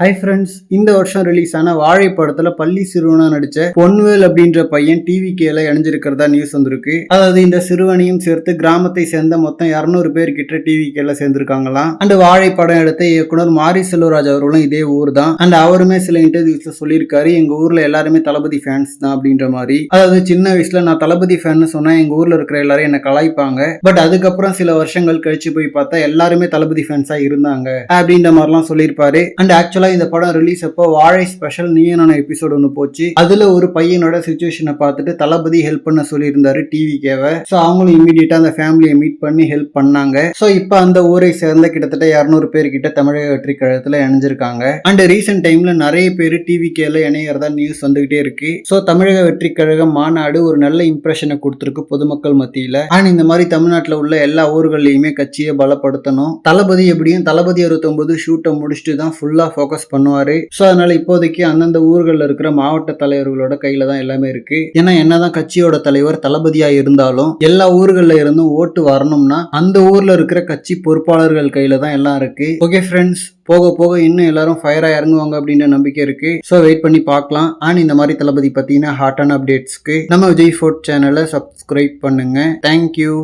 Hi friends, இந்த வருஷம் release ஆன வாழை படத்துல பள்ளி சிறுவனா நடிச்ச பொன்வேல் அப்படின்ற பையன் டிவிகேல இணைஞ்சிருக்கிறதா நியூஸ் வந்திருக்கு. அதாவது இந்த சிறுவனையும் சேர்த்து கிராமத்தை சேர்ந்த மொத்தம் 200 பேர் கிட்ட டிவிகேல சேர்ந்திருக்காங்களாம். அண்ட் வாழை படம் எடுத்த இயக்குனர் மாரி செல்வராஜ் அவர்களும் இதே ஊர் தான். அண்ட் அவருமே சில இன்டர்வியூஸ்ல சொல்லியிருக்காரு, எங்க ஊர்ல எல்லாருமே தளபதி ஃபேன்ஸ் தான் அப்படின்ற மாதிரி. அதாவது சின்ன வயசுல நான் தளபதி ஃபேன் சொன்னா எங்க ஊர்ல இருக்கிற எல்லாரும் என்ன கலாய்ப்பாங்க. பட் அதுக்கப்புறம் சில வருஷங்கள் கழிச்சு போய் பார்த்தா எல்லாருமே தளபதி ஃபேன்ஸா இருந்தாங்க அப்படின்ற மாதிரிலாம் சொல்லியிருப்பாரு. அண்ட் ஆக்சுவலா இந்த படம் ரிலீஸ் அப்போ வாழை ஸ்பெஷல் நீயனான எபிசோட் ஒன்று போச்சு. அதுல ஒரு பையனோட சிச்சுவேஷனை பார்த்துட்டு தளபதி ஹெல்ப் பண்ண சொல்லியிருந்தாரு டிவிகேவை. ஸோ அவங்களும் இமீடியட்டா அந்த ஃபேமிலியை மீட் பண்ணி ஹெல்ப் பண்ணாங்க. ஸோ இப்போ அந்த ஊரை சேர்ந்த கிட்டத்தட்ட 200 பேர் கிட்ட தமிழக வெற்றி கழகத்துல இணைஞ்சிருக்காங்க. அண்ட் ரீசெண்ட் டைம்ல நிறைய பேர் டிவிகேல இணையறதா நியூஸ் வந்துகிட்டே இருக்கு. ஸோ தமிழக வெற்றி கழகம் மாநாடு ஒரு நல்ல இம்ப்ரெஷனை கொடுத்துருக்கு பொதுமக்கள் மத்தியில. அண்ட் இந்த மாதிரி தமிழ்நாட்டில் உள்ள எல்லா ஊர்கள்லயுமே கட்சியை பலப்படுத்தணும். தளபதி எப்படியும் தளபதி 69 ஷூட்டை முடிச்சுட்டு தான் ஃபுல்லா ஃபோக்கஸ் பண்ணுவாரு. சோ அதனால இப்போதைக்கு அந்தந்த ஊர்கள்ல இருக்கிற மாவட்ட தலைவர்களோட கையில தான் எல்லாமே இருக்கு. ஏன்னா என்னதான் கட்சியோட தலைவர் தளபதியா இருந்தாலும் எல்லா ஊர்கள்ல இருந்தும் ஓட்டு வரணும்னா அந்த ஊர்ல இருக்கிற கட்சி பொறுப்பாளர்கள் கையில தான் எல்லாம் இருக்கு. ஓகே ஃப்ரெண்ட்ஸ், போக போக இன்னும் எல்லாரும் ஃபயரா இறங்குவாங்க அப்படின்ற நம்பிக்கை இருக்கு. ஸோ வெயிட் பண்ணி பார்க்கலாம். அண்ட் இந்த மாதிரி தளபதி பத்தின ஹாட்டான அப்டேட்ஸ்க்கு நம்ம விஜய் ஃபோர்ட் சேனலை சப்ஸ்கிரைப் பண்ணுங்க. தேங்க்யூ.